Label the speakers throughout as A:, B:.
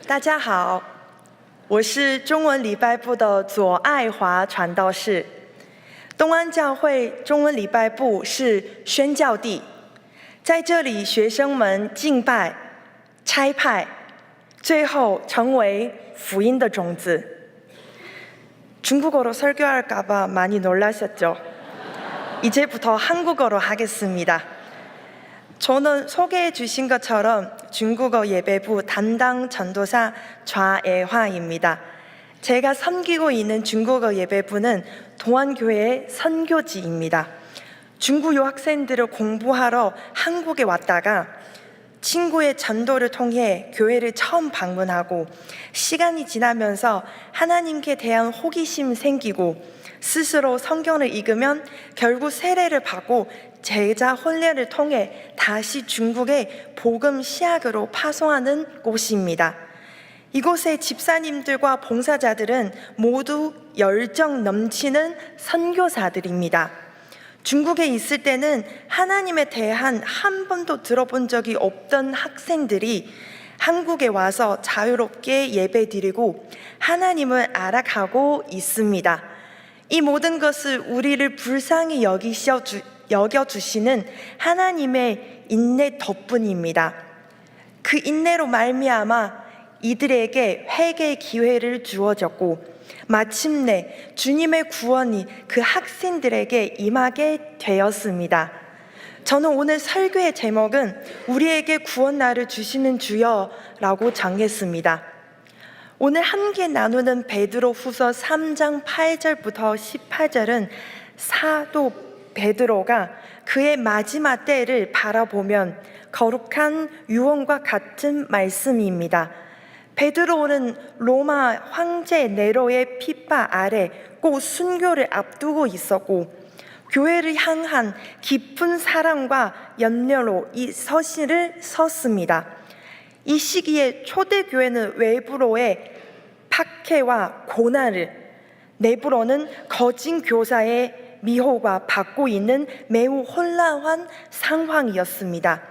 A: 大家好，我是中文礼拜部的左爱华传道士。东安教会中文礼拜部是宣教地，在这里学生们敬拜、差派，最后成为福音的种子。중국어로 설교할까봐 많이 놀라셨죠? 이제부터 한국어로 하겠습니다. 저는 소개해 주신 것처럼 중국어 예배부 담당 전도사 좌애화입니다. 제가 섬기고 있는 중국어 예배부는 동안교회의 선교지입니다. 중국 유학생들을 공부하러 한국에 왔다가 친구의 전도를 통해 교회를 처음 방문하고 시간이 지나면서 하나님께 대한 호기심 생기고 스스로 성경을 읽으면 결국 세례를 받고 제자 혼례를 통해 다시 중국의 복음 시학으로 파송하는 곳입니다. 이곳의 집사님들과 봉사자들은 모두 열정 넘치는 선교사들입니다. 중국에 있을 때는 하나님에 대한 한 번도 들어본 적이 없던 학생들이 한국에 와서 자유롭게 예배드리고 하나님을 알아가고 있습니다. 이 모든 것을 우리를 불쌍히 여겨주시는 하나님의 인내 덕분입니다. 그 인내로 말미암아 이들에게 회개의 기회를 주어졌고 마침내 주님의 구원이 그 학생들에게 임하게 되었습니다. 저는 오늘 설교의 제목은 우리에게 구원날을 주시는 주여라고 정했습니다. 오늘 함께 나누는 베드로후서 3장 8절부터 18절은 사도 베드로가 그의 마지막 때를 바라보면 거룩한 유언과 같은 말씀입니다. 베드로는 로마 황제 네로의 핍박 아래 꼭 순교를 앞두고 있었고 교회를 향한 깊은 사랑과 염려로 이 서신을 썼습니다. 이 시기에 초대교회는 외부로의 박해와 고난을, 내부로는 거짓 교사의 미혹과 받고 있는 매우 혼란한 상황이었습니다.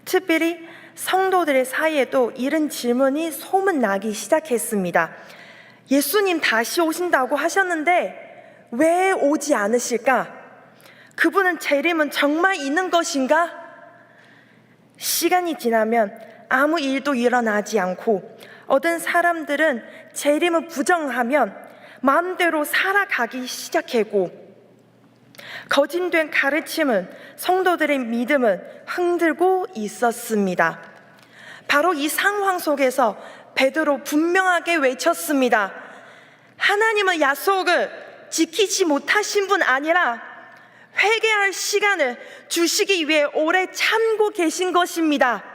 A: 특별히 성도들의 사이에도 이런 질문이 소문나기 시작했습니다. 예수님 다시 오신다고 하셨는데 왜 오지 않으실까? 그분은 재림은 정말 있는 것인가? 시간이 지나면 아무 일도 일어나지 않고 어떤 사람들은 재림을 부정하면 마음대로 살아가기 시작했고 거짓된 가르침은 성도들의 믿음을 흔들고 있었습니다. 바로 이 상황 속에서 베드로 분명하게 외쳤습니다. 하나님은 약속을 지키지 못하신 분 아니라 회개할 시간을 주시기 위해 오래 참고 계신 것입니다.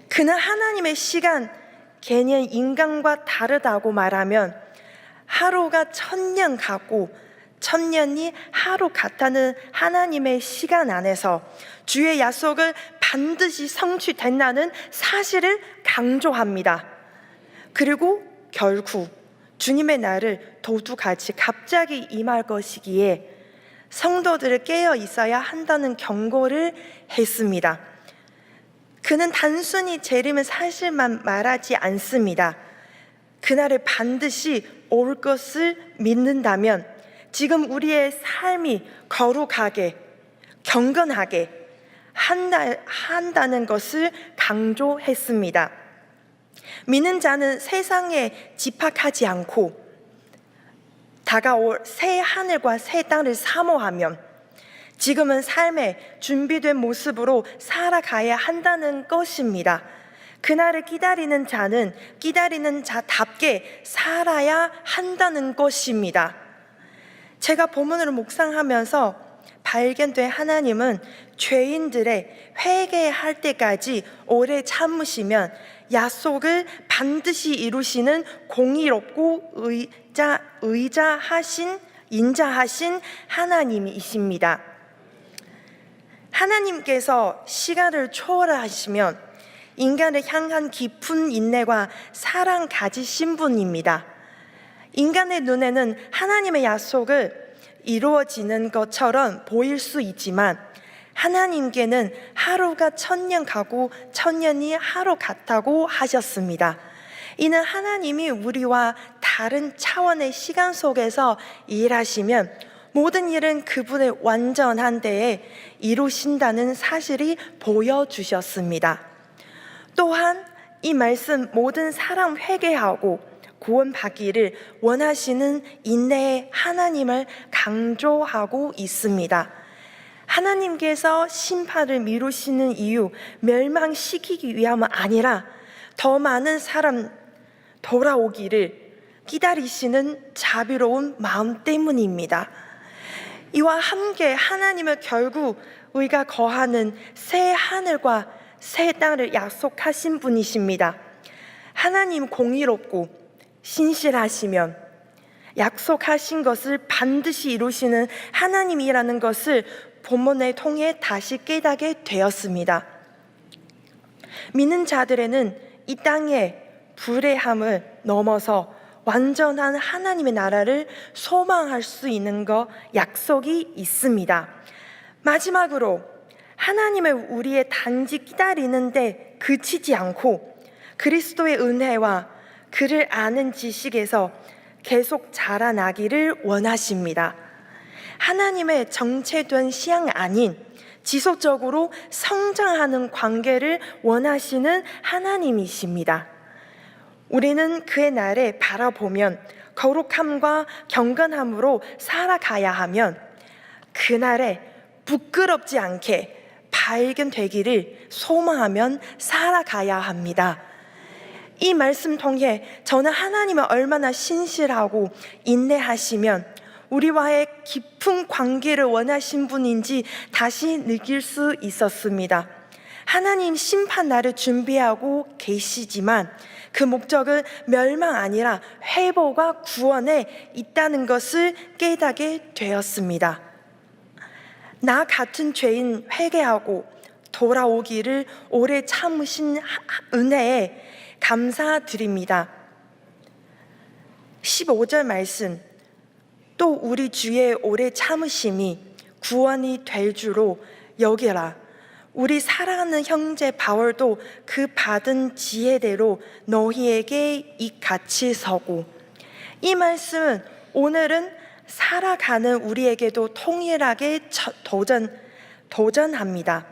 A: 그는 하나님의 시간, 개념 인간과 다르다고 말하면 하루가 1000년 같고 1000년이 하루 같다는 하나님의 시간 안에서 주의 약속을 반드시 성취된다는 사실을 강조합니다. 그리고 결국 주님의 날을 도둑같이 갑자기 임할 것이기에 성도들을 깨어 있어야 한다는 경고를 했습니다. 그는 단순히 재림의 사실만 말하지 않습니다. 그날에 반드시 올 것을 믿는다면 지금 우리의 삶이 거룩하게, 경건하게 한다는 것을 강조했습니다. 믿는 자는 세상에 집착하지 않고 다가올 새 하늘과 새 땅을 사모하면 지금은 삶에 준비된 모습으로 살아가야 한다는 것입니다. 그날을 기다리는 자는 기다리는 자답게 살아야 한다는 것입니다. 제가 본문을 묵상하면서 발견된 하나님은 죄인들의 회개할 때까지 오래 참으시면 약속을 반드시 이루시는 공의롭고 인자하신 하나님이십니다. 하나님께서 시간을 초월하시면 인간을 향한 깊은 인내와 사랑 가지신 분입니다. 인간의 눈에는 하나님의 약속을 이루어지는 것처럼 보일 수 있지만 하나님께는 하루가 1000년 가고 1000년이 하루 같다고 하셨습니다. 이는 하나님이 우리와 다른 차원의 시간 속에서 일하시면 모든 일은 그분의 완전한 때에 이루신다는 사실이 보여주셨습니다. 또한 이 말씀 모든 사람 회개하고 구원받기를 원하시는 인내의 하나님을 강조하고 있습니다. 하나님께서 심판을 미루시는 이유, 멸망시키기 위함은 아니라 더 많은 사람 돌아오기를 기다리시는 자비로운 마음 때문입니다. 이와 함께 하나님은 결국 우리가 거하는 새 하늘과 새 땅을 약속하신 분이십니다. 하나님 공의롭고 신실하시면 약속하신 것을 반드시 이루시는 하나님이라는 것을 본문을 통해 다시 깨닫게 되었습니다. 믿는 자들에는 이 땅의 불의함을 넘어서 완전한 하나님의 나라를 소망할 수 있는 것 약속이 있습니다. 마지막으로 하나님을 우리의 단지 기다리는데 그치지 않고 그리스도의 은혜와 그를 아는 지식에서 계속 자라나기를 원하십니다. 하나님의 정체된 시향 아닌 지속적으로 성장하는 관계를 원하시는 하나님이십니다. 우리는 그의 날에 바라보면 거룩함과 경건함으로 살아가야 하면 그날에 부끄럽지 않게 발견되기를 소망하면 살아가야 합니다. 이 말씀 통해 저는 하나님을 얼마나 신실하고 인내하시면 우리와의 깊은 관계를 원하신 분인지 다시 느낄 수 있었습니다. 하나님 심판 날을 준비하고 계시지만 그 목적은 멸망 아니라 회복과 구원에 있다는 것을 깨닫게 되었습니다. 나 같은 죄인 회개하고 돌아오기를 오래 참으신 은혜에 감사드립니다. 15절 말씀, 또 우리 주의 오래 참으심이 구원이 될 줄로 여기라. 우리 사랑하는 형제 바울도 그 받은 지혜대로 너희에게 이같이 서고, 이 말씀은 오늘은 살아가는 우리에게도 통일하게 도전합니다.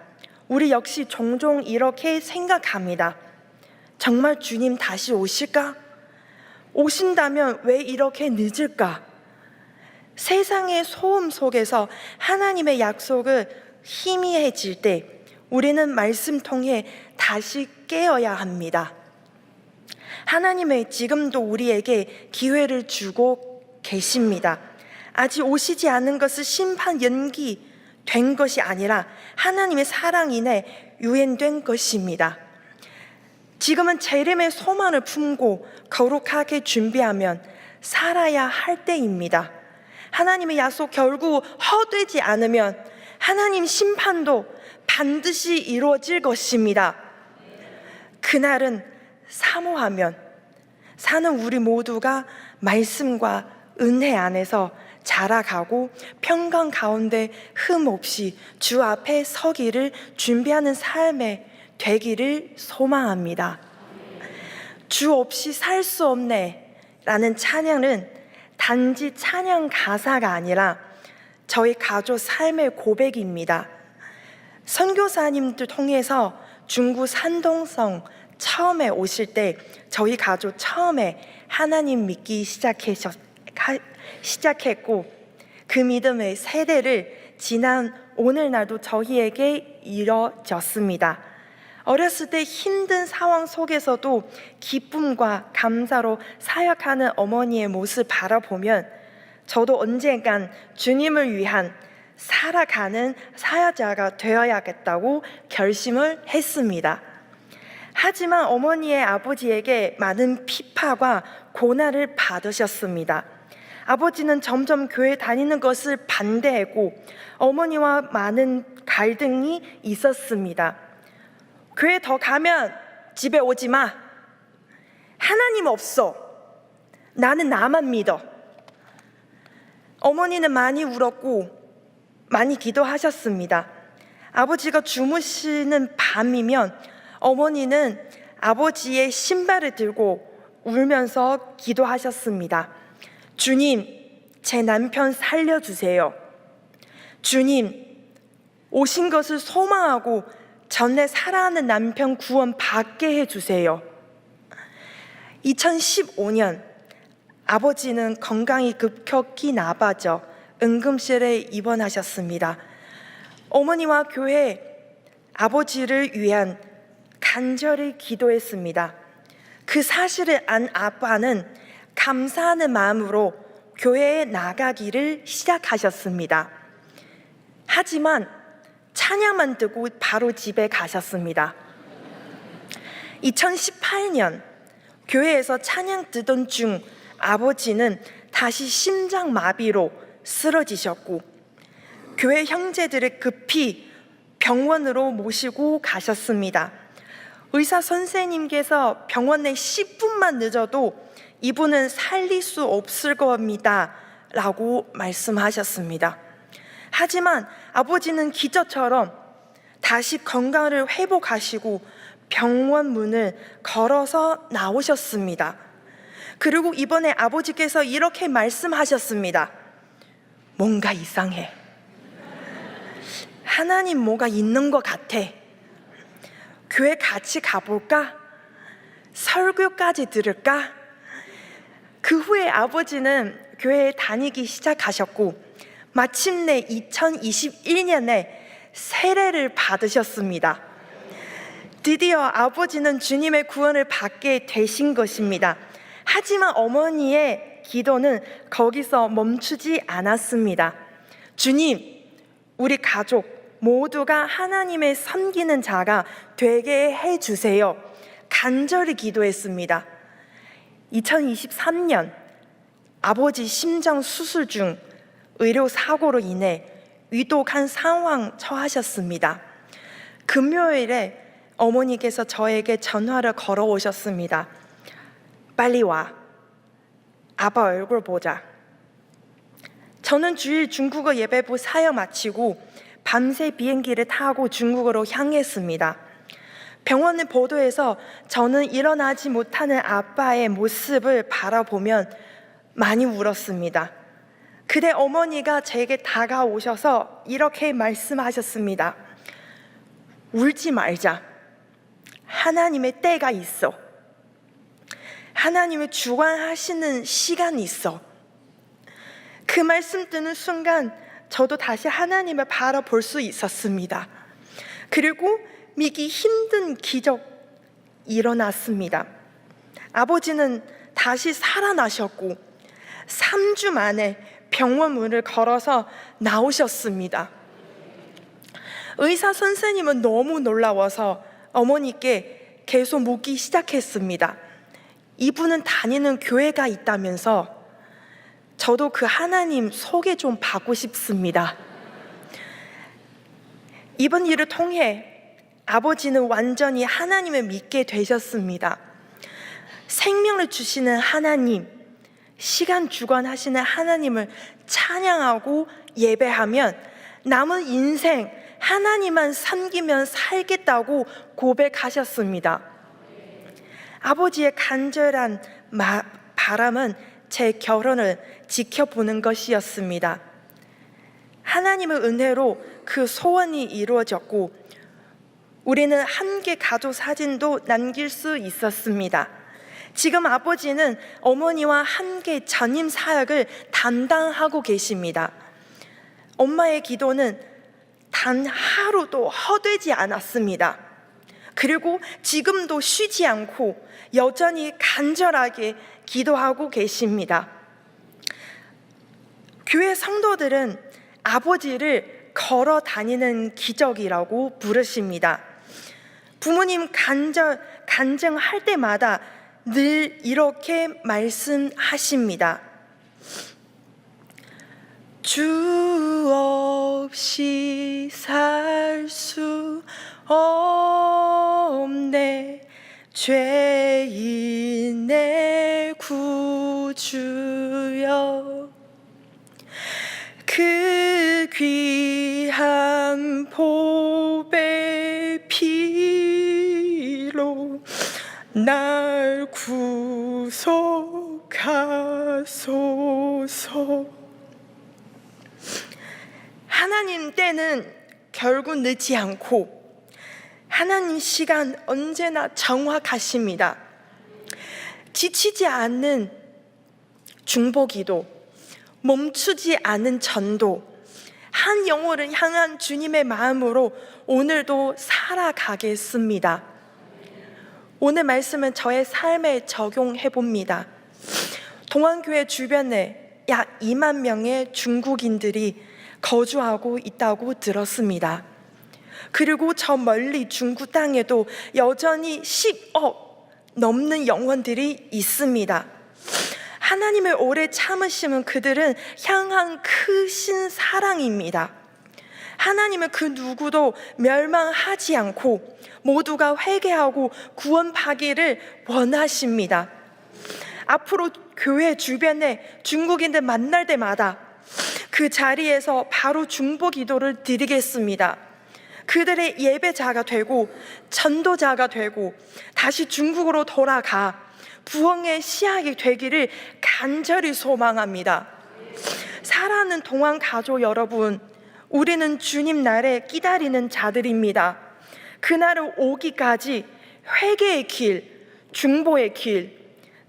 A: 우리 역시 종종 이렇게 생각합니다. 정말 주님 다시 오실까? 오신다면 왜 이렇게 늦을까? 세상의 소음 속에서 하나님의 약속을 희미해질 때 우리는 말씀 통해 다시 깨어야 합니다. 하나님은 지금도 우리에게 기회를 주고 계십니다. 아직 오시지 않은 것은 심판 연기된 것이 아니라 하나님의 사랑 인해 유엔된 것입니다. 지금은 재림의 소망을 품고 거룩하게 준비하면 살아야 할 때입니다. 하나님의 약속 결국 헛되지 않으면 하나님 심판도 반드시 이루어질 것입니다. 그날은 사모하면 사는 우리 모두가 말씀과 은혜 안에서 자라가고 평강 가운데 흠 없이 주 앞에 서기를 준비하는 삶에 되기를 소망합니다. 주 없이 살 수 없네 라는 찬양은 단지 찬양 가사가 아니라 저희 가족 삶의 고백입니다. 선교사님들 통해서 중국 산동성 처음에 오실 때 저희 가족 처음에 하나님 믿기 시작했고 그 믿음의 세대를 지난 오늘날도 저희에게 이뤄졌습니다. 어렸을 때 힘든 상황 속에서도 기쁨과 감사로 사역하는 어머니의 모습을 바라보면 저도 언젠간 주님을 위한 살아가는 사역자가 되어야겠다고 결심을 했습니다. 하지만 어머니의 아버지에게 많은 비판과 고난을 받으셨습니다. 아버지는 점점 교회 다니는 것을 반대했고 어머니와 많은 갈등이 있었습니다. 교회 더 가면 집에 오지 마. 하나님 없어. 나는 나만 믿어. 어머니는 많이 울었고 많이 기도하셨습니다. 아버지가 주무시는 밤이면 어머니는 아버지의 신발을 들고 울면서 기도하셨습니다. 주님, 제 남편 살려주세요. 주님, 오신 것을 소망하고 전에 사랑하는 남편 구원받게 해주세요. 2015년 아버지는 건강이 급격히 나빠져 응급실에 입원하셨습니다. 어머니와 교회 아버지를 위한 간절히 기도했습니다. 그 사실을 안 아빠는 감사하는 마음으로 교회에 나가기를 시작하셨습니다. 하지만 찬양만 듣고 바로 집에 가셨습니다. 2018년 교회에서 찬양 듣던 중 아버지는 다시 심장마비로 쓰러지셨고 교회 형제들을 급히 병원으로 모시고 가셨습니다. 의사 선생님께서 병원에 10분만 늦어도 이분은 살릴 수 없을 겁니다 라고 말씀하셨습니다. 하지만 아버지는 기적처럼 다시 건강을 회복하시고 병원 문을 걸어서 나오셨습니다. 그리고 이번에 아버지께서 이렇게 말씀하셨습니다. 뭔가 이상해. 하나님 뭐가 있는 것 같아. 교회 같이 가볼까? 설교까지 들을까? 그 후에 아버지는 교회에 다니기 시작하셨고 마침내 2021년에 세례를 받으셨습니다. 드디어 아버지는 주님의 구원을 받게 되신 것입니다. 하지만 어머니의 기도는 거기서 멈추지 않았습니다. 주님, 우리 가족 모두가 하나님의 섬기는 자가 되게 해주세요. 간절히 기도했습니다. 2023년 아버지 심장 수술 중 의료사고로 인해 위독한 상황 처하셨습니다. 금요일에 어머니께서 저에게 전화를 걸어오셨습니다. 빨리 와. 아빠 얼굴 보자. 저는 주일 중국어 예배부 사역 마치고 밤새 비행기를 타고 중국으로 향했습니다. 병원의 보도에서 저는 일어나지 못하는 아빠의 모습을 바라보면 많이 울었습니다. 그때 어머니가 제게 다가오셔서 이렇게 말씀하셨습니다. 울지 말자. 하나님의 때가 있어. 하나님의 주관하시는 시간이 있어. 그 말씀 듣는 순간 저도 다시 하나님을 바라볼 수 있었습니다. 그리고 믿기 힘든 기적 일어났습니다. 아버지는 다시 살아나셨고 3주 만에 병원 문을 걸어서 나오셨습니다. 의사 선생님은 너무 놀라워서 어머니께 계속 묻기 시작했습니다. 이분은 다니는 교회가 있다면서 저도 그 하나님 소개 좀 받고 싶습니다. 이번 일을 통해 아버지는 완전히 하나님을 믿게 되셨습니다. 생명을 주시는 하나님, 시간 주관하시는 하나님을 찬양하고 예배하면 남은 인생 하나님만 섬기면 살겠다고 고백하셨습니다. 아버지의 간절한 바람은 제 결혼을 지켜보는 것이었습니다. 하나님의 은혜로 그 소원이 이루어졌고 우리는 함께 가족 사진도 남길 수 있었습니다. 지금 아버지는 어머니와 함께 전임 사역을 담당하고 계십니다. 엄마의 기도는 단 하루도 헛되지 않았습니다. 그리고 지금도 쉬지 않고 여전히 간절하게 기도하고 계십니다. 교회 성도들은 아버지를 걸어 다니는 기적이라고 부르십니다. 부모님 간증할 때마다 늘 이렇게 말씀하십니다. 주 없이 살 수 없네. 죄인 내 구주여. 그 귀한 복 날 구속하소서. 하나님 때는 결국 늦지 않고 하나님 시간 언제나 정확하십니다. 지치지 않는 중보기도, 멈추지 않는 전도, 한 영혼을 향한 주님의 마음으로 오늘도 살아가겠습니다. 오늘 말씀은 저의 삶에 적용해 봅니다. 동안교회 주변에 약 2만 명의 중국인들이 거주하고 있다고 들었습니다. 그리고 저 멀리 중국 땅에도 여전히 10억 넘는 영혼들이 있습니다. 하나님의 오래 참으심은 그들은 향한 크신 사랑입니다. 하나님은 그 누구도 멸망하지 않고 모두가 회개하고 구원받기를 원하십니다. 앞으로 교회 주변에 중국인들 만날 때마다 그 자리에서 바로 중보 기도를 드리겠습니다. 그들의 예배자가 되고 전도자가 되고 다시 중국으로 돌아가 부흥의 시작이 되기를 간절히 소망합니다. 사랑하는 동안 가족 여러분, 우리는 주님 날에 기다리는 자들입니다. 그날을 오기까지 회개의 길, 중보의 길,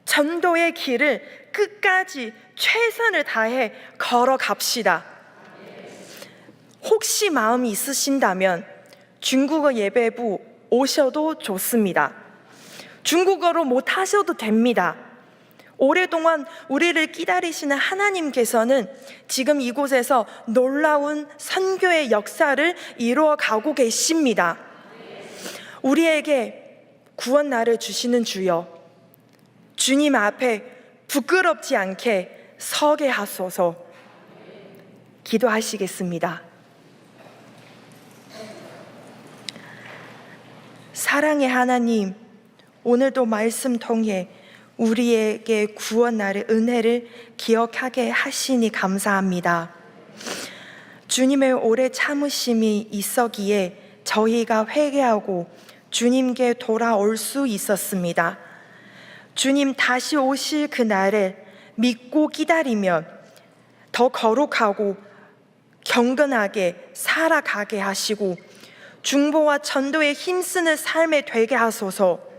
A: 전도의 길을 끝까지 최선을 다해 걸어갑시다. 혹시 마음이 있으신다면 중국어 예배부 오셔도 좋습니다. 중국어로 못하셔도 됩니다. 오랫동안 우리를 기다리시는 하나님께서는 지금 이곳에서 놀라운 선교의 역사를 이루어가고 계십니다. 우리에게 구원 날을 주시는 주여, 주님 앞에 부끄럽지 않게 서게 하소서. 기도하시겠습니다. 사랑의 하나님, 오늘도 말씀 통해 우리에게 구원 날의 은혜를 기억하게 하시니 감사합니다. 주님의 오래 참으심이 있었기에 저희가 회개하고 주님께 돌아올 수 있었습니다. 주님 다시 오실 그날을 믿고 기다리면 더 거룩하고 경건하게 살아가게 하시고 중보와 전도에 힘쓰는 삶에 되게 하소서.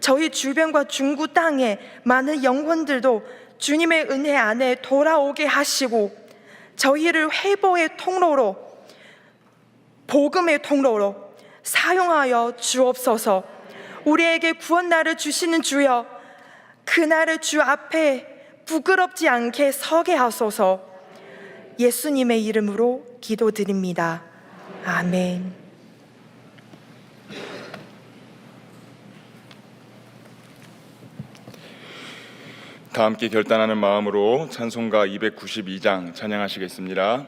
A: 저희 주변과 중국 땅에 많은 영혼들도 주님의 은혜 안에 돌아오게 하시고 저희를 회복의 통로로, 복음의 통로로 사용하여 주옵소서. 우리에게 구원 날을 주시는 주여, 그날을 주 앞에 부끄럽지 않게 서게 하소서. 예수님의 이름으로 기도드립니다. 아멘.
B: 다 함께 결단하는 마음으로 찬송가 292장 찬양하시겠습니다.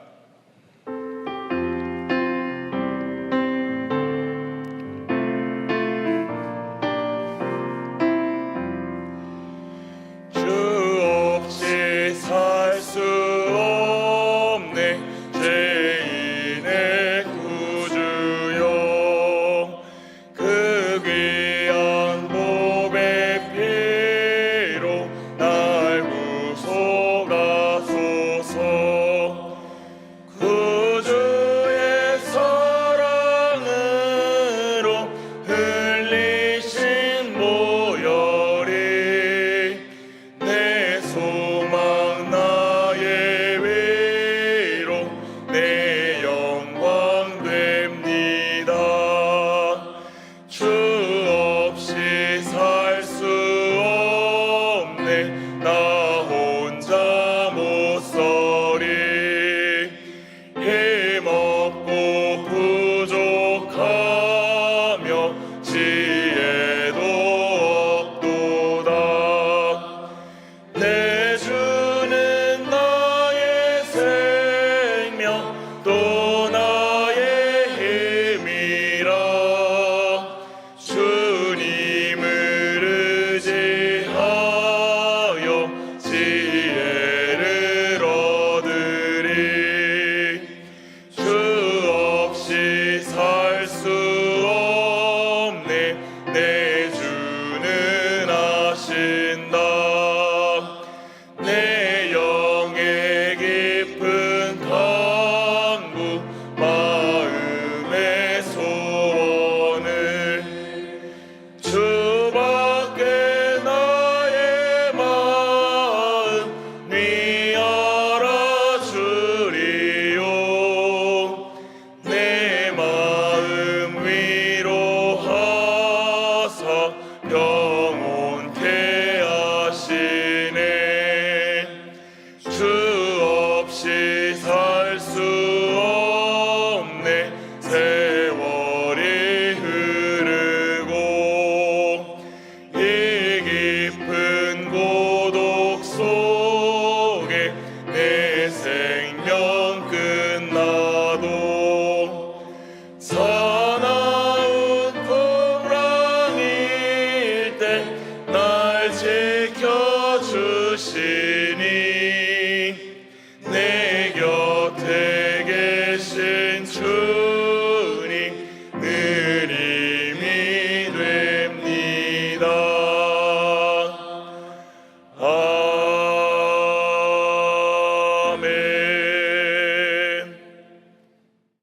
B: 지켜주시네